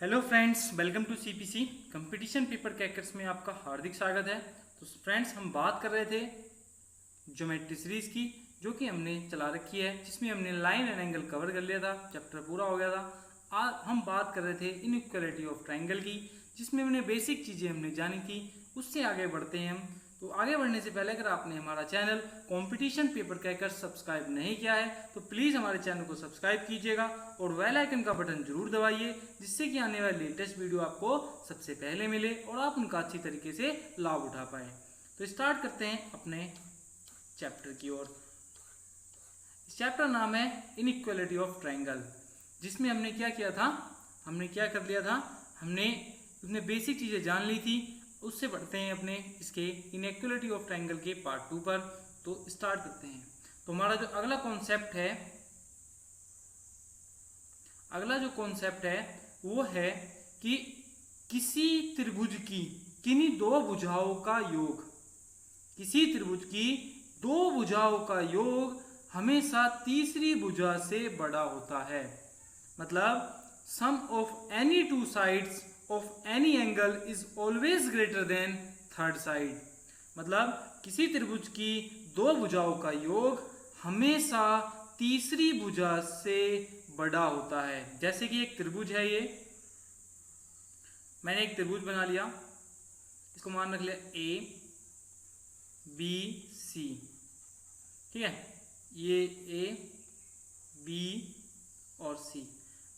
Hello friends, welcome to CPC competition paper crackers में आपका हार्दिक स्वागत है। तो फ्रेंड्स, हम बात कर रहे थे ज्योमेट्री सीरीज की, जो कि हमने चला रखी है, जिसमें हमने लाइन एंड एंगल कवर कर लिया था। चैप्टर पूरा हो गया था। आज हम बात कर रहे थे इनइक्वालिटी ऑफ ट्राइंगल की, जिसमें हमने बेसिक चीज़ें हमने जानी थी। उससे आगे बढ़ते हैं हम। तो आगे बढ़ने से पहले अगर आपने हमारा channel competition paper crackers subscribe नहीं किया है तो प्लीज़ हमारे चैनल को सब्सक्राइब कीजिएगा और बेल आइकन का बटन जरूर दबाइए, जिससे कि आने वाली लेटेस्ट वीडियो आपको सबसे पहले मिले और आप उनका अच्छी तरीके से लाभ उठा पाए। तो स्टार्ट करते हैं अपने चैप्टर की ओर। इस चैप्टर नाम है इनइक्वालिटी ऑफ ट्राइंगल, जिसमें हमने क्या किया था, हमने क्या कर लिया था, हमने उसमें बेसिक चीज़ें जान ली थी। उससे बढ़ते हैं अपने इसके इनइक्वालिटी ऑफ ट्राइंगल के पार्ट 2 पर। तो स्टार्ट करते हैं। तो हमारा जो अगला कॉन्सेप्ट है वो है कि किसी त्रिभुज की किन्हीं दो भुजाओं का योग, किसी त्रिभुज की दो भुजाओं का योग हमेशा तीसरी भुजा से बड़ा होता है। मतलब sum of any two sides of any angle is always greater than third side. मतलब किसी त्रिभुज की दो भुजाओं का योग हमेशा तीसरी भुजा से बड़ा होता है। जैसे कि एक त्रिभुज है, ये मैंने एक त्रिभुज बना लिया, इसको मान रख लिया ए बी सी, ठीक है। ये ए बी और सी।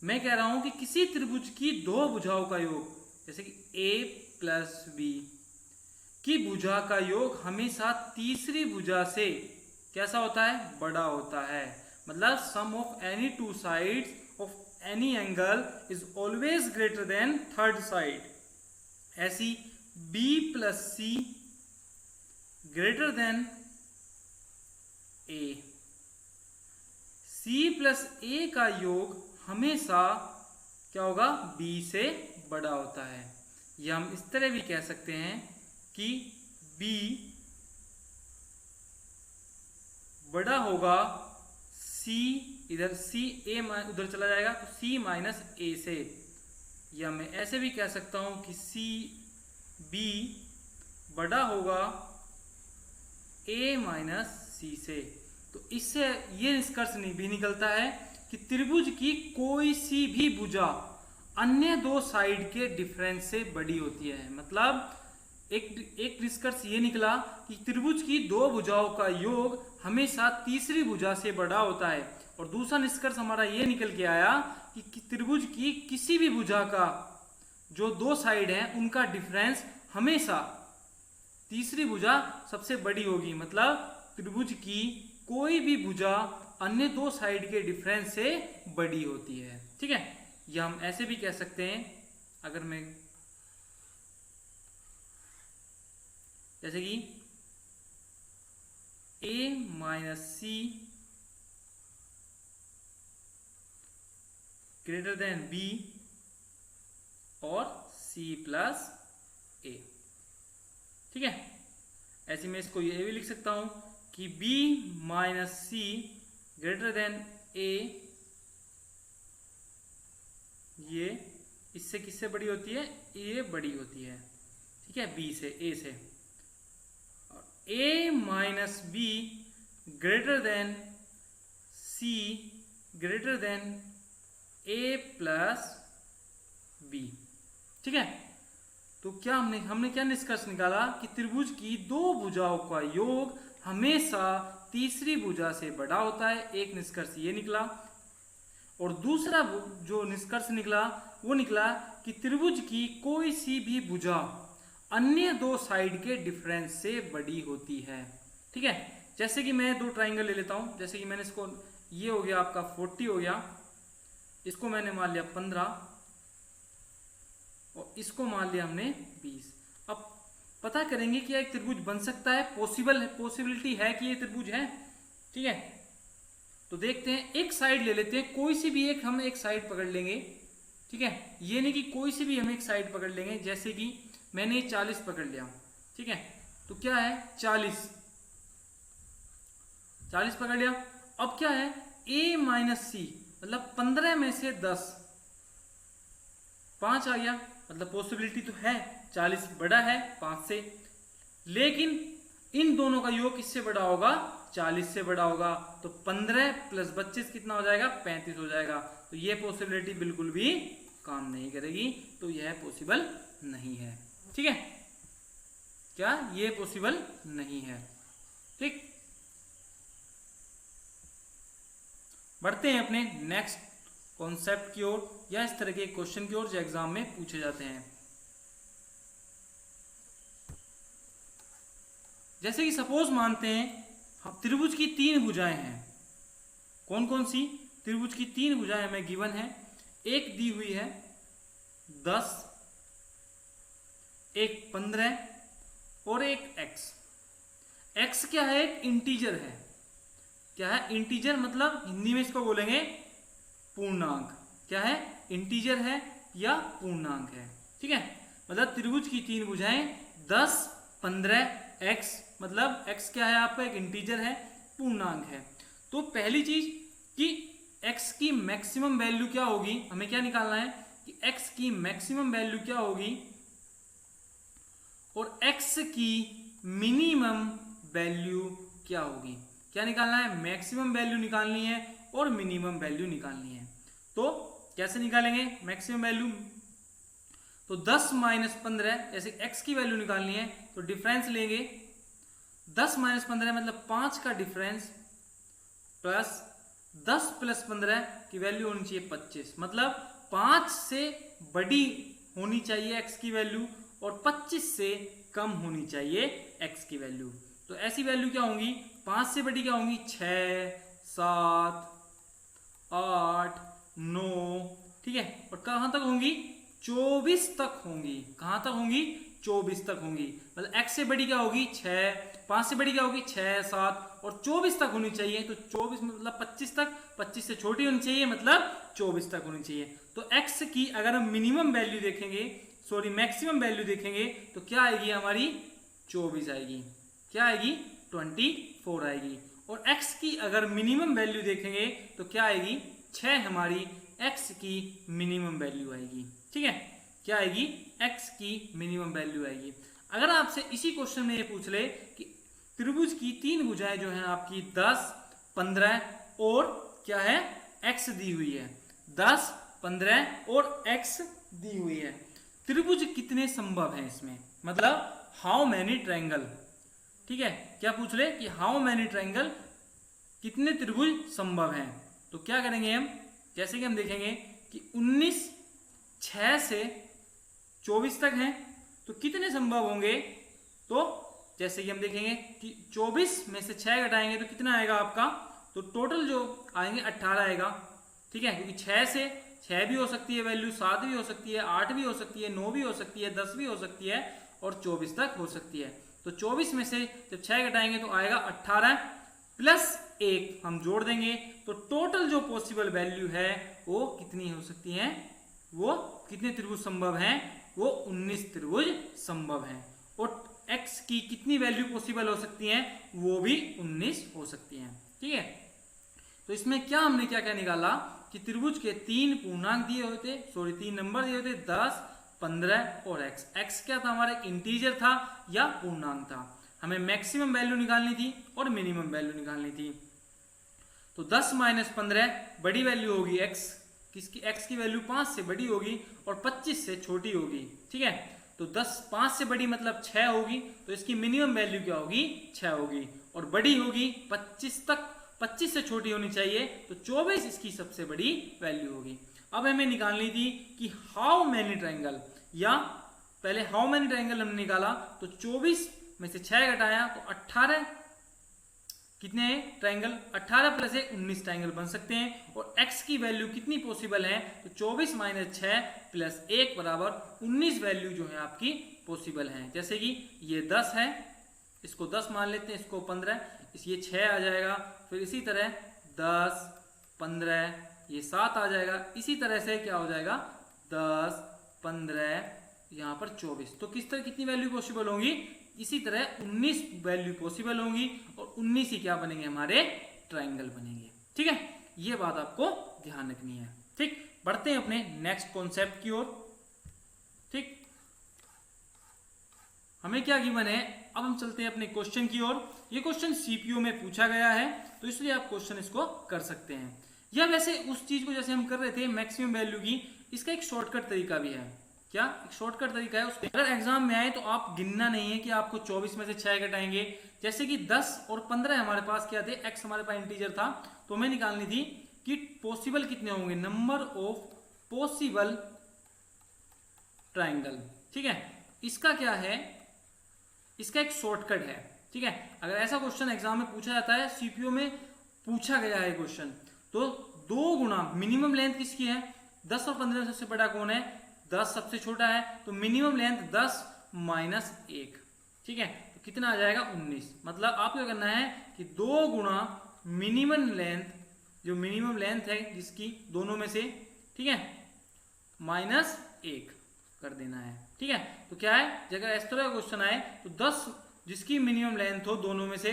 मैं कह रहा हूं कि किसी त्रिभुज की दो भुजाओं का योग, जैसे कि ए प्लस बी की भुजा का योग हमेशा तीसरी भुजा से कैसा होता है, बड़ा होता है। मतलब sum of any two sides of any angle is always greater than third side. ऐसी B plus C greater than A, C plus A का योग हमेशा क्या होगा, बी से बड़ा होता है। या हम इस तरह भी कह सकते हैं कि बी बड़ा होगा सी, इधर सी ए उधर चला जाएगा तो सी माइनस ए से। या मैं ऐसे भी कह सकता हूं कि सी बी बड़ा होगा ए माइनस सी से। तो इससे ये निष्कर्ष भी निकलता है कि त्रिभुज की कोई सी भी भुजा अन्य दो साइड के डिफरेंस से बड़ी होती है। मतलब एक निष्कर्ष ये निकला कि त्रिभुज की दो भुजाओं का योग हमेशा तीसरी भुजा से बड़ा होता है। और दूसरा निष्कर्ष हमारा ये निकल के आया कि त्रिभुज की किसी भी भुजा का जो दो साइड है उनका डिफरेंस हमेशा तीसरी भुजा सबसे बड़ी होगी। मतलब त्रिभुज की कोई भी भुजा अन्य दो साइड के डिफरेंस से बड़ी होती है, ठीक है। या हम ऐसे भी कह सकते हैं, अगर मैं जैसे कि ए माइनस सी ग्रेटर देन बी और सी प्लस ए, ठीक है। ऐसे में इसको ये भी लिख सकता हूं कि b माइनस सी ग्रेटर देन ए, ये इससे किससे बड़ी होती है, ये बड़ी होती है, ठीक है, b से, a से। और a minus B greater than C greater than a plus B, ठीक है। तो क्या हमने क्या निष्कर्ष निकाला कि त्रिभुज की दो भुजाओं का योग हमेशा तीसरी भुजा से बड़ा होता है। एक निष्कर्ष ये निकला। और दूसरा जो निष्कर्ष निकला वो निकला कि त्रिभुज की कोई सी भी भुजा अन्य दो साइड के डिफरेंस से बड़ी होती है, ठीक है। जैसे कि मैं दो ट्राइंगल ले लेता हूं। जैसे कि मैंने इसको, ये हो गया आपका 40 हो गया, इसको मैंने मान लिया 15 और इसको मान लिया हमने 20। अब पता करेंगे कि एक त्रिभुज बन सकता है, पॉसिबिलिटी है कि ये त्रिभुज है, ठीक है। तो देखते हैं, एक साइड ले लेते हैं, कोई सी भी एक, हम एक साइड पकड़ लेंगे, ठीक है। ये नहीं कि कोई सी भी हम एक साइड पकड़ लेंगे। जैसे कि मैंने 40 पकड़ लिया, ठीक है। तो क्या है, 40 पकड़ लिया। अब क्या है, a माइनस सी, मतलब 15 में से 10, 5 आ गया, मतलब पॉसिबिलिटी तो है 40 बड़ा है 5 से, लेकिन इन दोनों का योग किससे बड़ा होगा, 40 से बड़ा होगा। तो 15 प्लस 25 कितना हो जाएगा, 35 हो जाएगा। तो ये पॉसिबिलिटी बिल्कुल भी काम नहीं करेगी, तो यह पॉसिबल नहीं है। ठीक है, क्या ये पॉसिबल नहीं है। ठीक, बढ़ते हैं अपने नेक्स्ट कॉन्सेप्ट की ओर, या इस तरह के क्वेश्चन की ओर जो एग्जाम में पूछे जाते हैं। जैसे कि सपोज मानते हैं हम त्रिभुज की 3 भुजाएं हैं। कौन कौन सी, त्रिभुज की 3 भुजाएं हमें गिवन है। एक दी हुई है 10, एक 15 और एक x। x क्या है, एक इंटीजर है। क्या है, इंटीजर, मतलब हिंदी में इसको बोलेंगे पूर्णांक। क्या है, इंटीजर है या पूर्णांक है। ठीक है, मतलब त्रिभुज की 3 भुजाएं 10, 15, x, मतलब x क्या है आपका, एक इंटीजर है, पूर्णांक है। तो पहली चीज कि x की मैक्सिमम वैल्यू क्या होगी, हमें क्या निकालना है कि x की मैक्सिमम वैल्यू क्या होगी और x की मिनिमम वैल्यू क्या होगी। क्या निकालना है, मैक्सिमम वैल्यू निकालनी है और मिनिमम वैल्यू निकालनी है। तो कैसे निकालेंगे मैक्सिमम वैल्यू, तो 10 माइनस 15, जैसे x की वैल्यू निकालनी है तो डिफरेंस लेंगे। 10 माइनस 15 मतलब 5 का डिफरेंस, प्लस 10 प्लस 15 की वैल्यू होनी चाहिए 25, मतलब 5 से बड़ी होनी चाहिए x की वैल्यू और 25 से कम होनी चाहिए x की वैल्यू। तो ऐसी वैल्यू क्या होंगी, 5 से बड़ी क्या होंगी, 6, 7, 8, 9, ठीक है, और कहां तक होंगी, 24 तक होंगी। कहां तक होंगी, 24 तक होंगी। मतलब x से बड़ी क्या होगी 6, 5 से बड़ी क्या होगी 6, 7 और 24 तक होनी चाहिए। तो 24 मतलब 25 तक, 25 से छोटी होनी चाहिए मतलब 24 तक होनी चाहिए। तो x की अगर हम मिनिमम वैल्यू देखेंगे, सॉरी मैक्सिमम वैल्यू देखेंगे तो क्या आएगी हमारी 24 आएगी। क्या आएगी 24 आएगी। और x की अगर मिनिमम वैल्यू देखेंगे तो क्या आएगी 6 हमारी x की मिनिमम वैल्यू आएगी। ठीक है, क्या आएगी x की मिनिमम वैल्यू आएगी। अगर आपसे इसी क्वेश्चन में ये पूछ ले कि त्रिभुज की 3 भुजाएं जो हैं आपकी 10, 15 और क्या है x दी हुई है, 10, 15 और x दी हुई है। त्रिभुज कितने संभव हैं इसमें, मतलब हाउ मैनी ट्रायंगल। ठीक है, क्या पूछ रहे कि हाउ मैनी ट्रायंगल, कितने त्रिभुज संभव हैं। तो क्या करेंगे हम, जैसे कि हम देखेंगे कि 19 6 से 24 तक हैं तो कितने संभव होंगे। तो जैसे कि हम देखेंगे कि 24 में से 6 घटाएंगे तो कितना आएगा आपका, तो टोटल जो आएंगे 18 आएगा। ठीक है, क्योंकि 6 से 6 भी हो सकती है वैल्यू, 7 भी हो सकती है, 8 भी हो सकती है, 9 भी हो सकती है, 10 भी हो सकती है और 24 तक हो सकती है। तो 24 में से जब 6 घटाएंगे तो आएगा 18 प्लस 1 हम जोड़ देंगे तो टोटल जो पॉसिबल वैल्यू है वो कितनी हो सकती है, वो कितने त्रिभुज संभव हैं, वो 19 त्रिभुज संभव हैं। और x की कितनी वैल्यू पॉसिबल हो सकती है, वो भी 19 हो सकती हैं। ठीक है, तो इसमें क्या हमने क्या क्या निकाला कि त्रिभुज के 3 पूर्णांक दिए होते, सॉरी 3 नंबर दिए होते 10, 15 और x। x क्या था हमारा, इंटीजर था या पूर्णांक था। हमें मैक्सिमम वैल्यू निकालनी थी और मिनिमम वैल्यू निकालनी थी। तो 10 माइनस 15 बड़ी वैल्यू होगी x, किसकी, x की वैल्यू 5 से बड़ी होगी और 25 से छोटी होगी। ठीक है, तो 10 5 से बड़ी मतलब 6 होगी, तो इसकी मिनिमम वैल्यू क्या होगी 6 होगी, और बड़ी होगी 25 तक, 25 से छोटी होनी चाहिए तो 24 इसकी सबसे बड़ी वैल्यू होगी। अब हमें निकालनी थी कि हाउ मैनी ट्रायंगल, या पहले हाउ मैनी ट्रायंगल हमने निकाला तो 24 में से 6 घटाया तो 18, कितने ट्रायंगल 18 प्लस 1 19 ट्रायंगल बन सकते हैं। और x की वैल्यू कितनी पॉसिबल है, तो 24 माइनस 6 प्लस 1 बराबर 19 वैल्यू जो है आपकी पॉसिबल है। जैसे कि ये 10 है, इसको 10 मान लेते हैं, इसको 15, ये 6 आ जाएगा, फिर इसी तरह 10, 15, ये 7 आ जाएगा, इसी तरह से क्या हो जाएगा 10, 15, यहाँ पर 24। तो किस तरह कितनी वैल्यू पॉसिबल होंगी, इसी तरह 19 वैल्यू पॉसिबल होंगी और 19 ही क्या बनेंगे हमारे ट्रायंगल बनेंगे। ठीक है, ये बात आपको ध्यान रखनी है। ठीक, बढ़ते हैं अपने नेक्स्ट कॉन्सेप्ट की ओर। ठीक, हमें क्या गिवन है। अब हम चलते हैं अपने क्वेश्चन की ओर। ये क्वेश्चन सीपीयू में पूछा गया है, तो इसलिए आप क्वेश्चन इसको कर सकते हैं। या वैसे उस चीज को जैसे हम कर रहे थे मैक्सिमम वैल्यू की, इसका एक शॉर्टकट तरीका भी है। क्या एक शॉर्टकट तरीका है उसको, अगर एग्जाम में आए तो आप गिनना नहीं है कि आपको 24 में से 6 घटाएंगे। जैसे कि 10 और 15 हमारे पास क्या थे, एक्स हमारे पास इंटीजर था, तो हमें निकालनी थी कि पॉसिबल कितने होंगे, नंबर ऑफ पॉसिबल ट्राइंगल। ठीक है, इसका क्या है, इसका एक शॉर्टकट है। ठीक है, अगर ऐसा क्वेश्चन एग्जाम में पूछा जाता है, सीपीयू में पूछा गया है क्वेश्चन, तो 2 गुना मिनिमम लेंथ किसकी है, 10 और 15 में सबसे बड़ा कौन है, 10 सबसे छोटा है, तो मिनिमम लेंथ 10 माइनस 1। ठीक है, तो कितना आ जाएगा 19। मतलब आपको क्या करना है कि 2 गुना मिनिमम लेंथ, जो मिनिमम लेंथ है जिसकी दोनों में से, ठीक है, माइनस 1 कर देना है। ठीक है, तो क्या है, अगर इस तरह का क्वेश्चन आए तो 10 जिसकी मिनिमम लेंथ हो दोनों में से,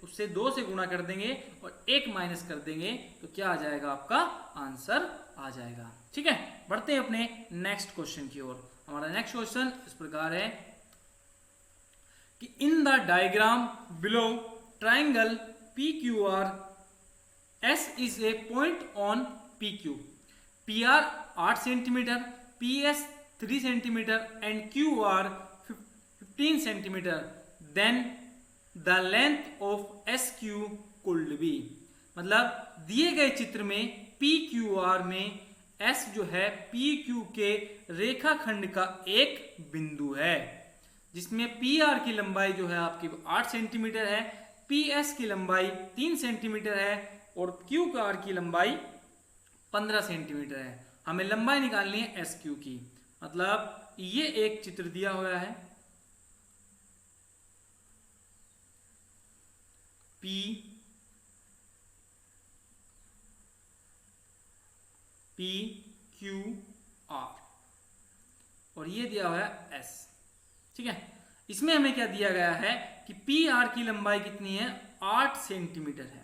उससे 2 से गुणा कर देंगे और 1 माइनस कर देंगे, तो क्या आ जाएगा, आपका आंसर आ जाएगा। ठीक है, बढ़ते हैं अपने नेक्स्ट क्वेश्चन की ओर। हमारा नेक्स्ट क्वेश्चन इस प्रकार है कि in the diagram below triangle PQR S is a point on PQ. PR 8 centimeter, PS 3 centimeter and QR 15 centimeter. Then the length of SQ could be. मतलब दिए गए चित्र में PQR में S जो है PQ के रेखाखंड का एक बिंदु है, जिसमें PR की लंबाई जो है आपकी 8 सेंटीमीटर है, PS की लंबाई 3 सेंटीमीटर है और QR की लंबाई 15 सेंटीमीटर है। हमें लंबाई निकालनी है SQ की। मतलब ये एक चित्र दिया हुआ है, PQR और ये दिया हुआ है S। ठीक है, इसमें हमें क्या दिया गया है कि PR की लंबाई कितनी है, 8 सेंटीमीटर है।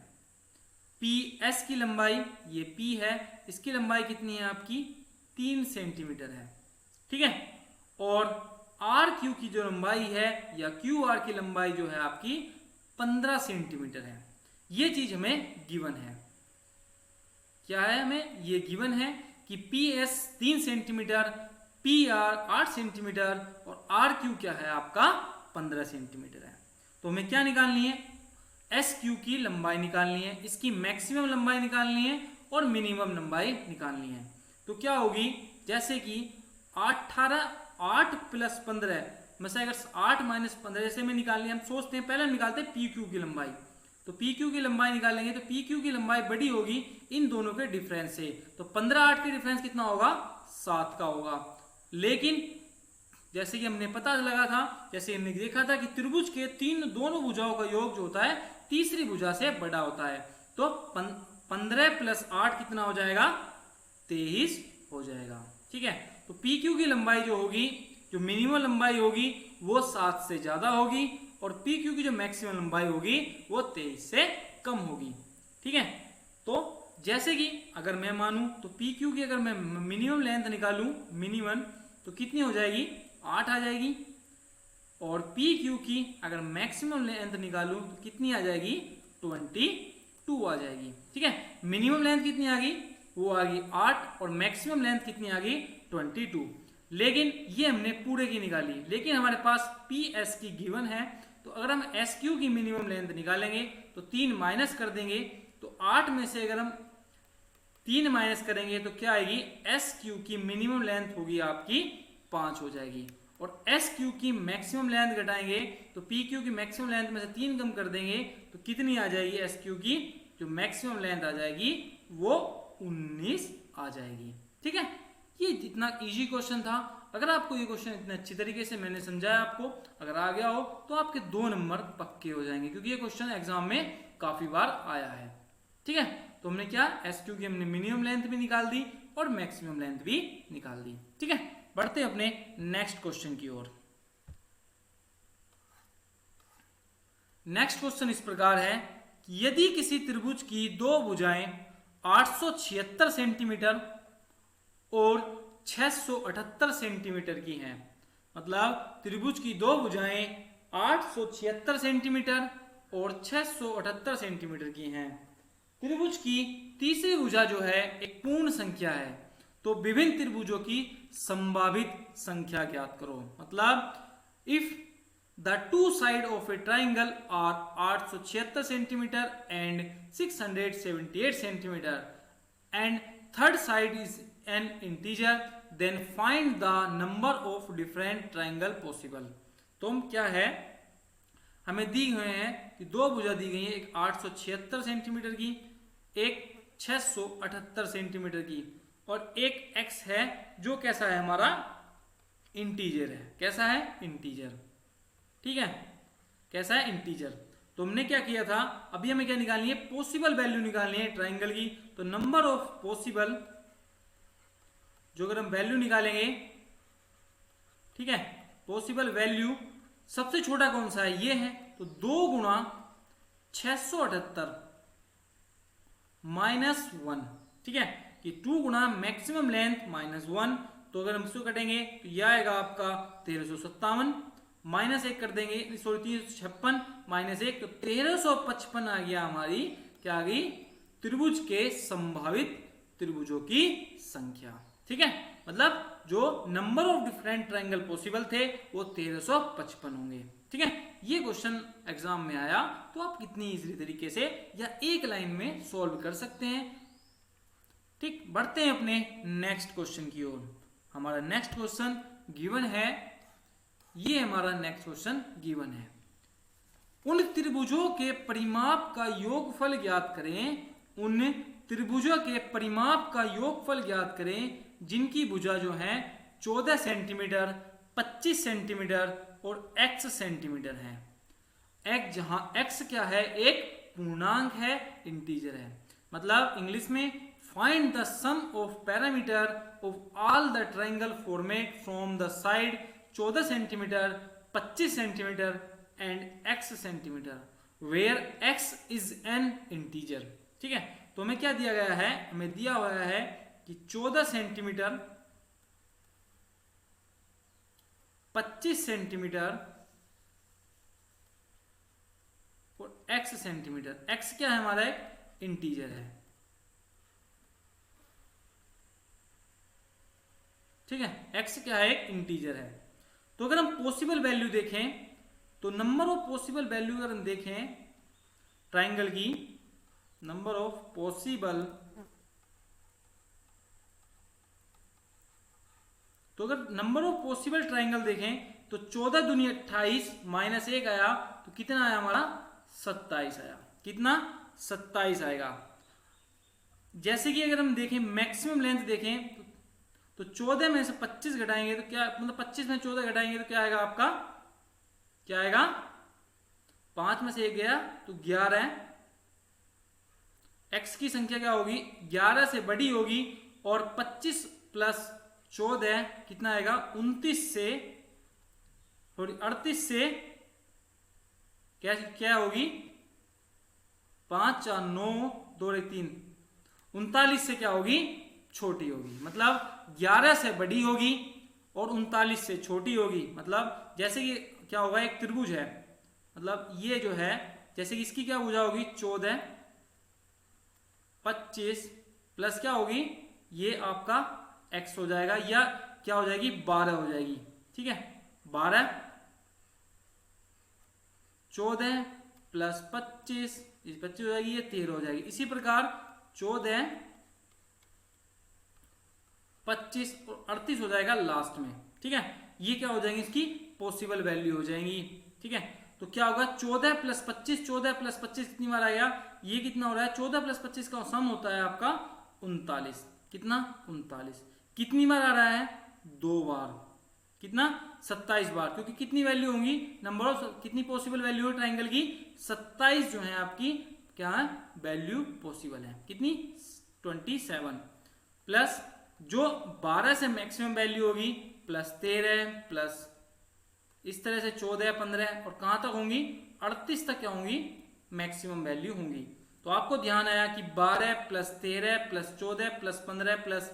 PS की लंबाई, ये P है, इसकी लंबाई कितनी है आपकी, 3 सेंटीमीटर है। ठीक है, और RQ की जो लंबाई है या QR की लंबाई जो है आपकी 15 सेंटीमीटर है। ये चीज हमें गिवन है। क्या है, हमें ये गिवन है कि PS 3 सेंटीमीटर, PR 8 सेंटीमीटर और RQ क्या है आपका 15 सेंटीमीटर है। तो हमें क्या निकालनी है, SQ की लंबाई निकालनी है, इसकी मैक्सिमम लंबाई निकालनी है और मिनिमम लंबाई निकालनी है। तो क्या होगी, जैसे कि 8 प्लस 15 में से अगर 8 माइनस 15 जैसे में निकालनी है, हम सोचते हैं पहले निकालते हैं PQ की लंबाई, तो PQ की लंबाई निकालेंगे तो PQ की लंबाई बड़ी होगी इन दोनों के डिफरेंस से, तो 15-8 के डिफरेंस कितना होगा, 7 का होगा। लेकिन जैसे कि हमने पता लगा था, जैसे हमने देखा था कि त्रिभुज के दोनों भुजाओं का योग जो होता है तीसरी भुजा से बड़ा होता है, तो 15 प्लस 8 कितना हो जाएगा, 23 हो जाएगा। ठीक है, तो PQ की लंबाई जो होगी, जो मिनिमम लंबाई होगी वो 7 से ज्यादा होगी और PQ की जो मैक्सिमम लंबाई होगी वो 23 से कम होगी। ठीक है, तो जैसे कि अगर मैं मानूं तो PQ की अगर मैं मिनिमम लेंथ निकालूं, मिनिमम, तो कितनी हो जाएगी, 8 आ जाएगी, और PQ की अगर मैक्सिमम लेंथ निकालूं तो कितनी आ जाएगी, 22 आ जाएगी। ठीक है, मिनिमम लेंथ कितनी आ गई, वो आ गई 8 और मैक्सिमम लेंथ कितनी आ गई, 22। लेकिन ये हमने पूरे की निकाली, लेकिन हमारे पास PS की गिवन है, तो अगर हम SQ की मिनिमम लेंथ निकालेंगे तो 3 माइनस कर देंगे, तो 8 में से अगर हम 3 माइनस करेंगे तो क्या आएगी, SQ की मिनिमम लेंथ होगी आपकी 5 हो जाएगी, और SQ की मैक्सिमम लेंथ घटाएंगे तो PQ की मैक्सिमम लेंथ में से 3 कम कर देंगे तो कितनी आ जाएगी, SQ की जो मैक्सिमम लेंथ आ जाएगी वो 19 आ जाएगी। ठीक है, ये जितना इजी क्वेश्चन था, अगर आपको ये क्वेश्चन इतने अच्छी तरीके से मैंने समझाया, आपको अगर आ गया हो तो आपके 2 नंबर पक्के हो जाएंगे, क्योंकि ये क्वेश्चन एग्जाम में काफी बार आया है। ठीक है, तो हमने क्या, SQ की हमने मिनिमम लेंथ भी निकाल दी और मैक्सिमम लेंथ भी निकाल दी। ठीक है, बढ़ते अपने नेक्स्ट क्वेश्चन की ओर। नेक्स्ट क्वेश्चन इस प्रकार है कि यदि किसी त्रिभुज की 2 भुजाएं 876 सेंटीमीटर और 678 सेंटीमीटर की हैं। मतलब त्रिभुज की दो भुजाएं 876 सेंटीमीटर और 678 सेंटीमीटर की हैं। त्रिभुज की तीसरी भुजा जो है एक पूर्ण संख्या है, तो विभिन्न त्रिभुजों की संभावित संख्या ज्ञात करो। मतलब if the two side of a triangle are 876 centimetre and 678 centimetre and third side is an integer, then find the number of different triangle possible. तो हम क्या है, हमें दी हुए हैं कि दो भुजा दी गई है, एक 876 सेंटीमीटर की, एक 678 सेंटीमीटर की, और एक x है जो कैसा है हमारा इंटीजर है। कैसा है? इंटीजर। ठीक है, कैसा है? इंटीजर। तो हमने क्या किया था, अभी हमें क्या निकालनी है, पॉसिबल वैल्यू निकालनी है ट्राइंगल की। तो नंबर ऑफ पॉसिबल, जो अगर हम वैल्यू निकालेंगे, ठीक है, पॉसिबल वैल्यू सबसे छोटा कौन सा है, ये है। तो 2 गुणा 678 माइनस 1, ठीक है, कि 2 गुणा मैक्सिमम लेंथ माइनस 1। तो अगर हम इसको कटेंगे तो यह आएगा आपका 1357, माइनस 1 कर देंगे, सॉरी 356 माइनस 1, तो 1355 आ गया हमारी, क्या आ गई, त्रिभुज के संभावित त्रिभुजों की संख्या। ठीक है, मतलब जो number of different triangle possible थे वो 1355 होंगे। ठीक है, ये क्वेश्चन एग्जाम में आया तो आप कितनी इजीली तरीके से या एक लाइन में सॉल्व कर सकते हैं। ठीक, बढ़ते हैं अपने नेक्स्ट क्वेश्चन की ओर। हमारा नेक्स्ट क्वेश्चन गिवन है, ये हमारा नेक्स्ट क्वेश्चन गिवन है, उन त्रिभुजों के परिमाप का योगफल ज्ञात करें। उन त्रिभुजों के परिमाप का योगफल ज्ञात करें जिनकी भुजा जो है 14 सेंटीमीटर, 25 सेंटीमीटर और x सेंटीमीटर है। x, जहां x क्या है, एक पूर्णांक है, इंटीजर है। मतलब इंग्लिश में find the sum of perimeter of all the triangle formed from the side 14 centimetre, 25 centimetre and x centimetre where x is an integer. ठीक है, तो हमें क्या दिया गया है, हमें दिया हुआ है कि 14 सेंटीमीटर, 25 सेंटीमीटर और x सेंटीमीटर। x क्या है हमारा, एक इंटीजर है। ठीक है, x क्या है, एक इंटीजर है। तो अगर हम पॉसिबल वैल्यू देखें तो नंबर ऑफ पॉसिबल वैल्यू अगर हम देखें ट्रायंगल की, नंबर ऑफ पॉसिबल, तो अगर नंबर ऑफ पॉसिबल ट्रायंगल देखें तो 14 दूनी 28 माइनस 1 आया तो कितना आया हमारा, 27 आया। कितना, 27 आएगा। जैसे कि अगर हम देखें मैक्सिमम लेंथ देखें तो 14 में से 25 घटाएंगे तो क्या, मतलब 25 में 14 घटाएंगे तो क्या आएगा आपका, क्या आएगा, 5 में से 1 गया तो 11। x की संख्या क्या होगी, 11 से बड़ी होगी, और 25 प्लस 14 कितना आएगा, 29 से, सॉरी 38 से क्या क्या होगी, 5 4 9 2 3, 39 से क्या होगी, छोटी होगी। मतलब 11 से बड़ी होगी और 39 से छोटी होगी। मतलब जैसे कि क्या होगा, एक त्रिभुज है, मतलब ये जो है, जैसे कि इसकी क्या भुजा होगी, 14, 25 प्लस क्या होगी, ये आपका x हो जाएगा, या क्या हो जाएगी, 12 हो जाएगी। ठीक है, 12, 14 प्लस 25, 25 हो जाएगी, ये 13 हो जाएगी। इसी प्रकार 14, 25 और 38 हो जाएगा लास्ट में। ठीक है, ये क्या हो जाएंगी, इसकी पॉसिबल वैल्यू हो जाएंगी। ठीक है, तो क्या होगा, 14 प्लस 25, 14 प्लस 25 कितनी बार आएगा, ये कितना हो रहा है, 14 प्लस 25 का सम होता है आपका 39। कितना, 39। कितनी बार आ रहा है, 2 बार। कितना, 27 बार, क्योंकि कितनी वैल्यू होंगी, नंबर ऑफ, कितनी पॉसिबल वैल्यू है ट्रायंगल की, 27 जो है आपकी क्या है, वैल्यू पॉसिबल है। कितनी, 27 प्लस जो 12 से मैक्सिमम वैल्यू होगी प्लस 13 प्लस इस तरह से 14 15 और कहां तक होंगी, 38 तक क्या होंगी, मैक्सिमम वैल्यू होंगी। तो आपको ध्यान आया कि 12 plus 13 plus 14 plus 15 plus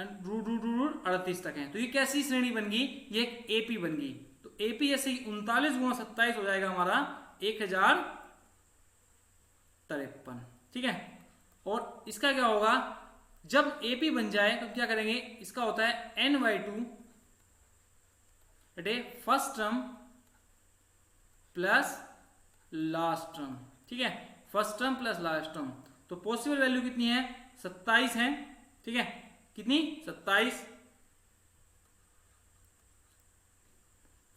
root root root 38 तक है। तो ये कैसी श्रेणी बन गई, ये एक एपी बन गई। तो एपी ऐसे ही 39 गुणा 27 हो जाएगा हमारा 1053, ठीक है। और इसका क्या होगा, जब एपी बन जाए तो क्या करेंगे, इसका होता है n/2 बटे first term plus last term, ठीक है, first term plus last term. तो पॉसिबल वैल्यू कितनी है, 27 है, ठीक है, कितनी 27।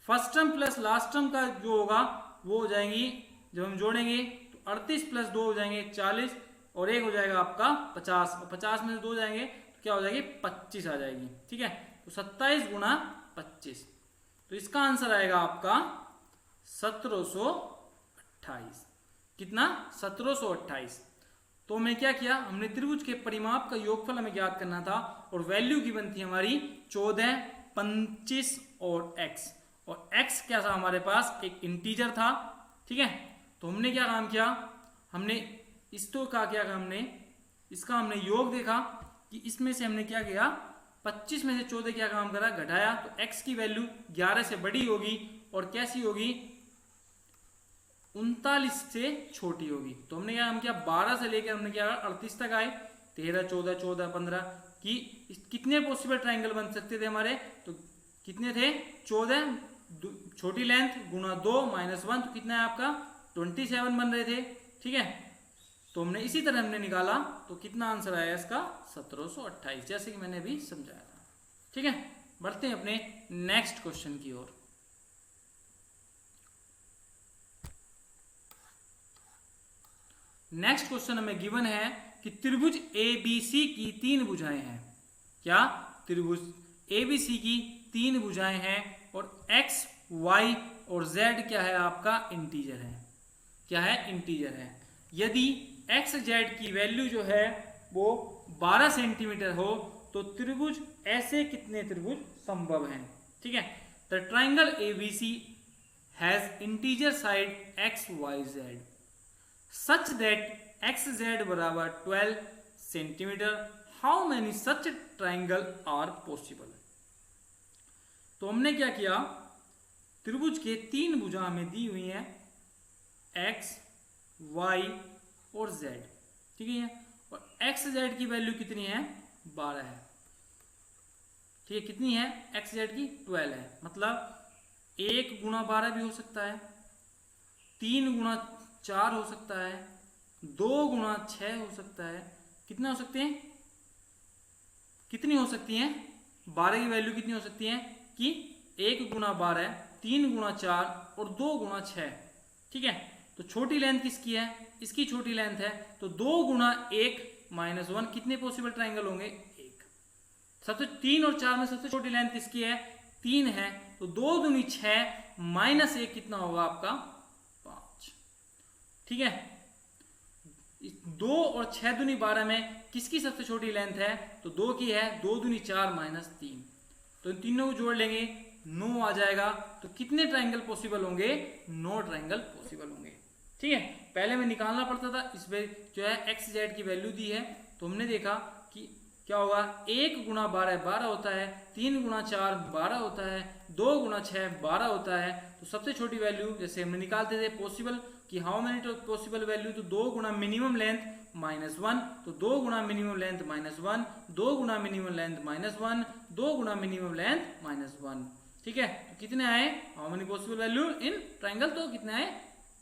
First term plus last term का जो होगा वो हो जाएंगी, जब हम जोड़ेंगे तो 38 प्लस 2 हो जाएंगे 40 और एक हो जाएगा आपका 50 और 50 में से 2 जाएंगे तो क्या हो जाएगी 25 आ जाएगी, ठीक है। तो 27 गुणा 25, तो इसका आंसर आएगा आपका 1728। कितना, 1728। तो हमने क्या किया, हमने त्रिभुज के परिमाप का योगफल हमें ज्ञात करना था और वैल्यू की बनती है हमारी 14, 25 और x। और x क्या था हमारे पास, एक इंटीजर था, ठीक है। तो हमने क्या काम किया, हमने इसको का क्या किया, हमने इसका हमने योग देखा कि इसमें से हमने क्या किया, 25 में से 14 क्या काम करा, घटाया। तो x की वैल्यू 11 से बड़ी होगी और कैसी होगी, 39 से छोटी होगी। तो हमने क्या, हम क्या 12 से लेकर हमने क्या 38 तक आए, 13, 14, 14, 15 की कितने पॉसिबल ट्रायंगल बन सकते थे हमारे, तो कितने थे, 14 छोटी लेंथ गुणा 2 माइनस 1 तो कितना है आपका 27 बन रहे थे, ठीक है। तो हमने इसी तरह हमने निकाला तो कितना आंसर आया इसका 1728, जैसे कि मैंने अभी समझाया था, ठीक है। बढ़ते हैं अपने नेक्स्ट क्वेश्चन की ओर। नेक्स्ट क्वेश्चन हमें गिवन है कि त्रिभुज ABC की 3 भुजाएं हैं। क्या, त्रिभुज ABC की 3 भुजाएं हैं और x, y और z क्या है आपका इंटीजर है, क्या है इंटीजर है। यदि x, z की वैल्यू जो है वो 12 सेंटीमीटर हो तो त्रिभुज ऐसे कितने त्रिभुज संभव हैं, ठीक है। The triangle ABC has integer side x, y, z such that xz बराबर 12 centimetre. How many such triangle are possible. तो हमने क्या किया, त्रिभुज के 3 भुजा हमें दी हुई है x, y और z, ठीक है। और x, z की वैल्यू कितनी है, 12 है, ठीक है। कितनी है, x, z की 12 है, मतलब 1 गुणा 12 भी हो सकता है, 3 गुणा 4 हो सकता है, 2 गुणा 6 हो सकता है। कितने हो सकते हैं, कितनी हो सकती हैं, 12 की वैल्यू कितनी हो सकती है कि 1 गुणा 12, 3 गुणा 4 और 2 गुणा 6, ठीक है। तो छोटी लेंथ किसकी है, इसकी छोटी लेंथ है, तो 2 गुणा 1 माइनस 1 कितने पॉसिबल ट्राइंगल होंगे, 1। सबसे 3 और 4 में सबसे छोटी लेंथ किसकी है, 3 है, तो 2 दूनी 6 माइनस 1 कितना होगा आपका, ठीक है। 2 और 6 दूनी 12 में किसकी सबसे छोटी लेंथ है, तो 2 की है, 2 दूनी 4 माइनस 3, तो इन तीनों को जोड़ लेंगे 9 आ जाएगा। तो कितने ट्रायंगल पॉसिबल होंगे, 9 ट्रायंगल पॉसिबल होंगे, ठीक है। पहले में निकालना पड़ता था, इस पे जो है x, z की वैल्यू दी है, तो हमने देखा कि क्या होगा, 1 गुणा 12 12 होता है, 3 गुणा 4 12 होता है, 2 गुणा 6 12 होता है। तो सबसे छोटी वैल्यू जैसे हमने निकालते थे पॉसिबल कि हाउ मेनी पॉसिबल वैल्यू, तो 2 गुणा मिनिमम लेंथ माइनस 1, तो 2 गुणा मिनिमम लेंथ माइनस 1, 2 गुणा मिनिमम लेंथ माइनस 1, 2 गुणा मिनिमम लेंथ माइनस 1, ठीक है। तो कितने आए, how many possible value in triangle, तो कितने आए,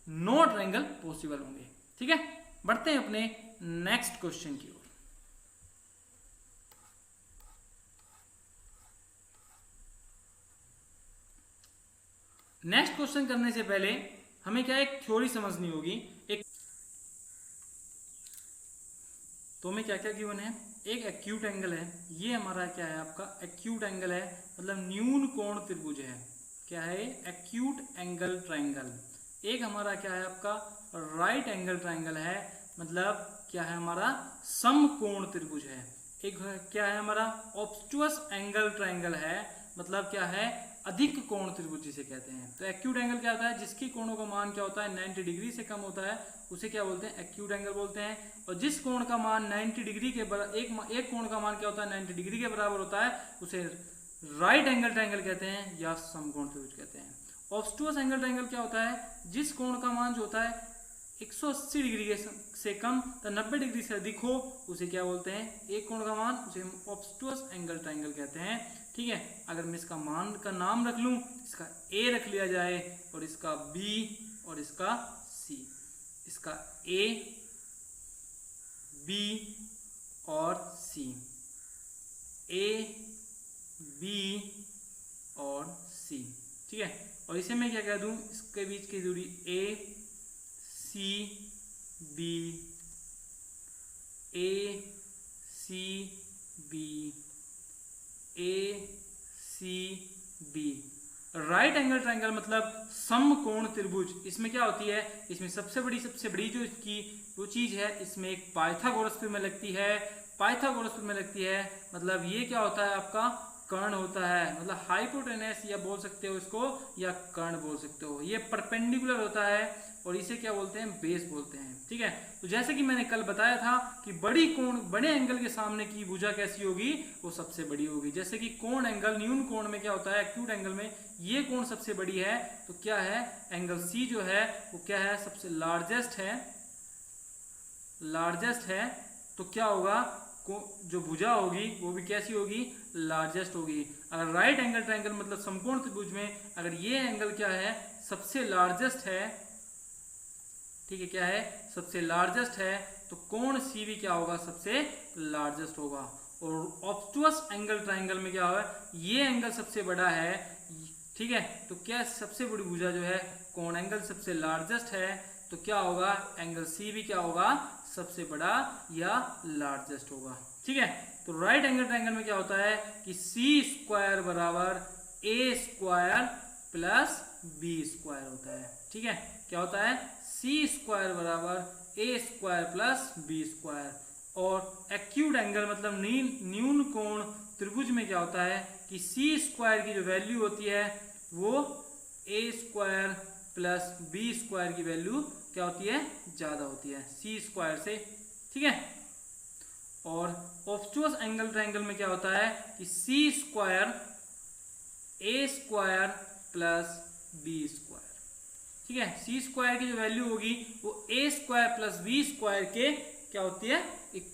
9 ट्राइंगल पॉसिबल होंगे, ठीक है। बढ़ते हैं अपने नेक्स्ट क्वेश्चन की ओर। नेक्स्ट क्वेश्चन करने से पहले हमें क्या एक थ्योरी समझनी होगी, एक तो हमें क्या क्या गिवन है, एक एक्यूट एंगल है, ये हमारा क्या है आपका एक्यूट एंगल है, मतलब न्यून कोण त्रिभुज है, क्या है एक्यूट एंगल ट्राइंगल। एक हमारा क्या है आपका राइट एंगल ट्राइंगल है, मतलब क्या है हमारा समकोण त्रिभुज है। एक क्या है हमारा ऑब्टूस एंगल ट्राइंगल है, मतलब क्या है, अधिक कोण त्रिभुज जिसे कहते हैं। तो एक्यूट एंगल क्या होता है, जिसकी कोणों का मान क्या होता है 90 डिग्री से कम होता है, उसे क्या बोलते हैं, एक्यूट एंगल बोलते हैं। और जिस कोण का मान 90 डिग्री के बराबर, एक कोण का मान क्या होता है 90 डिग्री के बराबर होता है, उसे राइट एंगल ट्रायंगल कहते हैं या समकोण त्रिभुज कहते हैं। ऑब्स्टुअस एंगल ट्रायंगल क्या होता है, जिस कोण का मान जो होता है 180 डिग्री से कम तो 90 डिग्री से अधिक हो, उसे क्या बोलते हैं, एक कोण का मान, उसे हम ऑब्स्टुअस एंगल ट्रायंगल कहते हैं। ठीक है, अगर मैं इसका मान का नाम रख लूं, इसका ए रख लिया जाए और इसका बी और इसका सी, इसका ए बी और सी, ए बी और सी। ठीक है, और इसे मैं क्या कह दूं, इसके बीच की दूरी A C B, A C B, A C B. Right angle triangle मतलब समकोण त्रिभुज। इसमें क्या होती है, इसमें सबसे बड़ी जो इसकी वो चीज है, इसमें एक पाइथागोरस में लगती है, पाइथागोरस में लगती है। मतलब ये क्या होता है, आपका कर्ण होता है, मतलब हाइपोटेनस या बोल सकते हो इसको, या कर्ण बोल सकते हो। ये परपेंडिकुलर होता है और इसे क्या बोलते हैं, बेस बोलते हैं। ठीक है, तो जैसे कि मैंने कल बताया था कि बड़े एंगल के सामने की भुजा कैसी होगी, वो सबसे बड़ी होगी। जैसे कि कोण एंगल, न्यून कोण में क्या होता है, एक्यूट एंगल में ये कोण सबसे बड़ी है, तो क्या है, एंगल सी जो है वो क्या है, सबसे लार्जेस्ट है। तो क्या होगा, जो भुजा होगी वो भी कैसी होगी, लार्जेस्ट होगी। अगर राइट एंगल ट्रायंगल मतलब समकोण त्रिभुज में अगर ये एंगल क्या है, सबसे लार्जेस्ट है, ठीक है, क्या है, सबसे लार्जेस्ट है, तो कोण सी भी क्या होगा, सबसे लार्जेस्ट होगा। और ऑब्टुअस एंगल ट्रायंगल में क्या होगा, ये एंगल सबसे बड़ा है। ठीक है, तो क्या सबसे बड़ी भुजा जो है, कोण एंगल सबसे लार्जेस्ट है, तो क्या होगा, एंगल सी भी क्या होगा, सबसे बड़ा या लार्जेस्ट होगा। ठीक है, तो राइट एंगल ट्रायंगल में क्या होता है कि सी स्क्वायर बराबर ए स्क्वायर प्लस बी स्क्वायर होता है। ठीक है, क्या होता है, सी स्क्वायर बराबर ए स्क्वायर प्लस बी स्क्वायर। और एक्यूट एंगल मतलब न्यून कोण त्रिभुज में क्या होता है कि सी स्क्वायर की जो वैल्यू होती है वो ए स्क्वायर प्लस बी स्क्वायर की वैल्यू क्या होती है, ज्यादा होती है सी स्क्वायर से। ठीक है, और ऑब्टुअस एंगल ट्रायंगल में क्या होता है कि सी स्क्वायर ए स्क्वायर प्लस बी स्क्वायर। ठीक है, सी स्क्वायर की जो वैल्यू होगी वो ए स्क्वायर प्लस बी स्क्वायर के क्या होती है, एक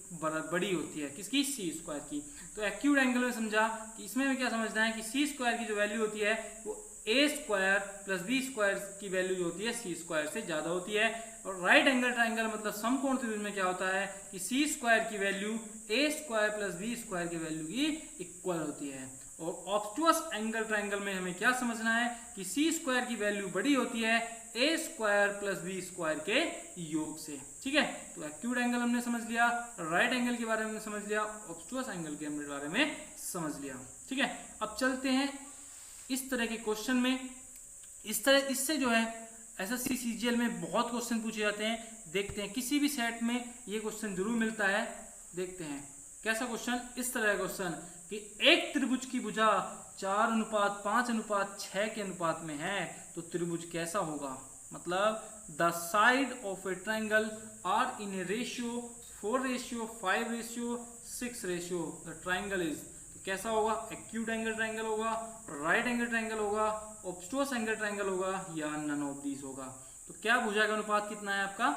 बड़ी होती है, किसकी, सी स्क्वायर की। तो एक्यूट एंगल में समझा कि इसमें भी क्या समझना है कि सी स्क्वायर की जो वैल्यू होती है वो ए स्क्वायर प्लस बी स्क्वायर की वैल्यू जो होती है सी स्क्वायर से ज्यादा होती है। और राइट एंगल ट्रायंगल मतलब समकोण त्रिभुज में क्या होता है कि सी स्क्वायर की वैल्यू ए स्क्वायर प्लस बी स्क्वायर की वैल्यू की इक्वल होती है। और ऑब्टुअस एंगल ट्रायंगल में हमें क्या समझना है कि सी स्क्वायर की वैल्यू बड़ी होती है ए स्क्वायर प्लस बी स्क्वायर के योग से। ठीक है, तो एक्यूट एंगल हमने समझ लिया, राइट एंगल के बारे में समझ लिया, ऑब्टुअस एंगल के बारे में समझ लिया। ठीक है, अब चलते हैं इस तरह के क्वेश्चन में। इससे जो है एसएससी सीजीएल में बहुत क्वेश्चन पूछे जाते हैं। देखते हैं, किसी भी सेट में ये क्वेश्चन जरूर मिलता है। देखते हैं कैसा क्वेश्चन, इस तरह का क्वेश्चन कि एक त्रिभुज की भुजा 4:5:6 के अनुपात में है तो त्रिभुज कैसा होगा। मतलब the side of a triangle are in a ratio 4:5:6 the triangle is, तो कैसा होगा, एक्यूट एंगल ट्रायंगल होगा, राइट एंगल ट्रायंगल होगा, ऑब्टुअस एंगल ट्रायंगल होगा या नन ऑफ दीज होगा। तो क्या भुजा का अनुपात कितना है आपका,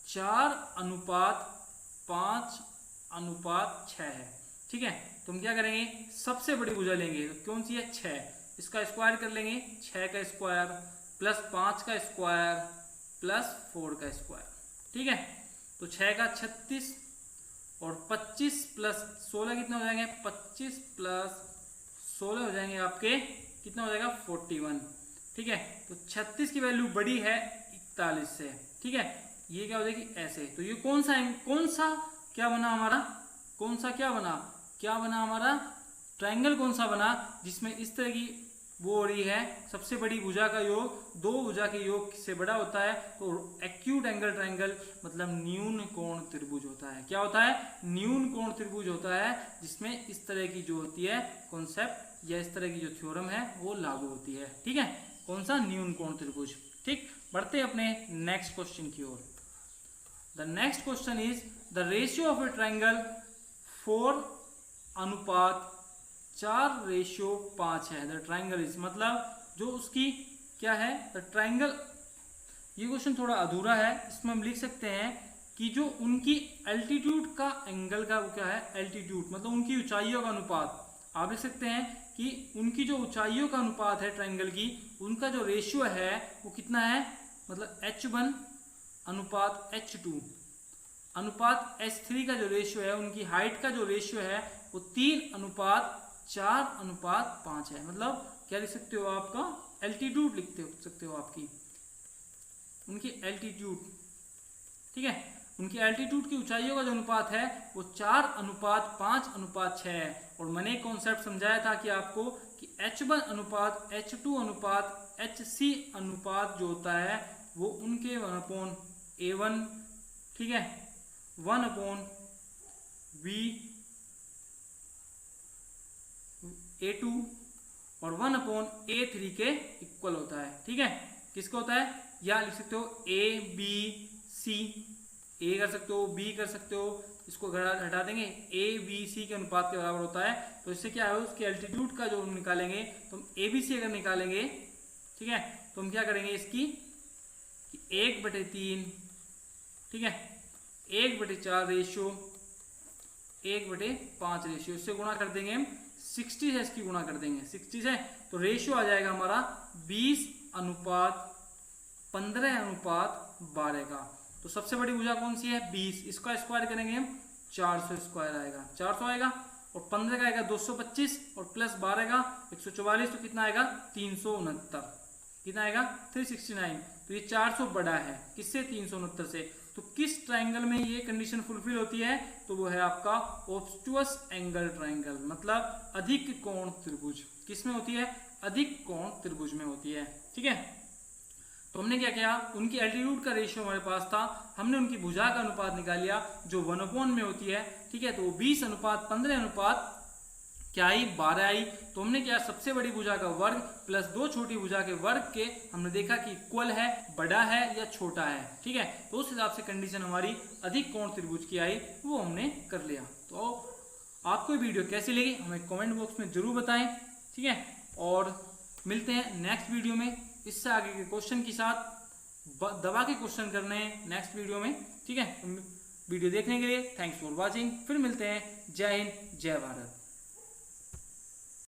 4:5:6 है। ठीक है, तो हम क्या करेंगे, सबसे बड़ी भुजा लेंगे, तो कौन सी है, 6, इसका स्क्वायर कर लेंगे, 6 का स्क्वायर प्लस 5 का स्क्वायर प्लस 4 का स्क्वायर। ठीक है, तो 6 का 36 और 25 प्लस 16 कितने हो जाएंगे, 25 प्लस 16 हो जाएंगे आपके, कितना हो जाएगा, 41। ठीक है, तो 36 की वैल्यू बड़ी है 41 से। ठीक है, ये क्या हो जाएगी ऐसे। तो ये कौन सा क्या बना हमारा, क्या बना हमारा ट्रायंगल, कौन सा बना जिसमें इस तरह की वो हो रही है सबसे बड़ी भुजा का योग 2 भुजा के योग से बड़ा होता है, तो एक्यूट एंगल ट्रायंगल मतलब न्यून कोण त्रिभुज होता है। क्या होता है? न्यून कोण त्रिभुज होता है, जिसमें इस तरह की जो होती है कॉन्सेप्ट या इस तरह की जो थ्योरम है वो लागू होती है। ठीक है, कौन सा? न्यून कोण त्रिभुज। ठीक, बढ़ते अपने नेक्स्ट क्वेश्चन की ओर। The next question is the ratio of a triangle 4:4:5 है। द ट्रायंगल इज मतलब जो उसकी क्या है? द ट्रायंगल, ये क्वेश्चन थोड़ा अधूरा है, इसमें हम लिख सकते हैं कि जो उनकी एल्टीट्यूड का एंगल का वो क्या है? एल्टीट्यूड मतलब उनकी ऊंचाइयों का अनुपात। आप लिख सकते हैं कि उनकी जो ऊंचाइयों का अनुपात है ट्रायंगल की, उनका जो रेशियो है वो कितना है? मतलब H1 अनुपात H2 अनुपात H3 का जो रेशियो है, उनकी हाइट का जो रेशियो है वो 3:4:5 है। मतलब क्या लिख सकते हो? आपका एल्टीट्यूड लिख सकते हो आपकी उनकी एल्टीट्यूड। ठीक है, उनकी एल्टीट्यूड की ऊंचाइयों का जो अनुपात है वो 4:5:6 है। और मैंने एक कॉन्सेप्ट समझाया था कि आपको कि H1 अनुपात H2 अनुपात HC अनुपात जो होता है वो उनके 1/A1, ठीक है, 1/A2 और 1/A3 के इक्वल होता है। ठीक है, किसका होता है? या लिख सकते हो ABC, A कर सकते हो, B कर सकते हो, इसको हटा देंगे, ABC के अनुपात के बराबर होता है। तो इससे क्या है? उसके एल्टीट्यूड का जो निकालेंगे तो हम ABC अगर निकालेंगे, ठीक है, तो हम क्या करेंगे इसकी 1/3, ठीक है, 1/4 रेशियो 1/5 रेशियो, इससे गुणा कर देंगे हम 60 से, इसकी गुणा कर देंगे 60 से, तो रेशियो आ जाएगा हमारा 20:15:12 का। तो सबसे बड़ी भुजा कौन सी है? 20, इसका स्क्वायर करेंगे हम 400 स्क्वायर आएगा, 400 आएगा, और 15 का आएगा 225 और प्लस 12 का 144, तो कितना आएगा? 369। कितना आएगा? 369। तो ये 400 बड़ा है किससे? 369 से। तो किस ट्रायंगल में ये कंडीशन फुलफिल होती है? तो वो है आपका ऑब्स्टुअस एंगल ट्रायंगल, मतलब अधिक कोण त्रिभुज। किस में होती है? अधिक कोण त्रिभुज में होती है। ठीक है, तो हमने क्या किया? उनकी एल्टीट्यूड का रेशियो हमारे पास था, हमने उनकी भुजा का अनुपात निकाल लिया जो 1/, में होती है। ठीक है, तो वो 20:15 क्या आई? 12 आई। तो हमने क्या? सबसे बड़ी भुजा का वर्ग प्लस 2 छोटी भुजा के वर्ग के हमने देखा कि इक्वल है, बड़ा है या छोटा है। ठीक है, तो उस हिसाब से कंडीशन हमारी अधिक कोण त्रिभुज की आई, वो हमने कर लिया। तो आपको ये वीडियो कैसी लगी हमें कमेंट बॉक्स में जरूर बताएं। ठीक है, और मिलते हैं नेक्स्ट वीडियो में इससे आगे के क्वेश्चन के साथ। दबा के क्वेश्चन करने हैं नेक्स्ट वीडियो में। ठीक है, वीडियो देखने के लिए थैंक्स फॉर वॉचिंग। फिर मिलते हैं। जय हिंद, जय भारत।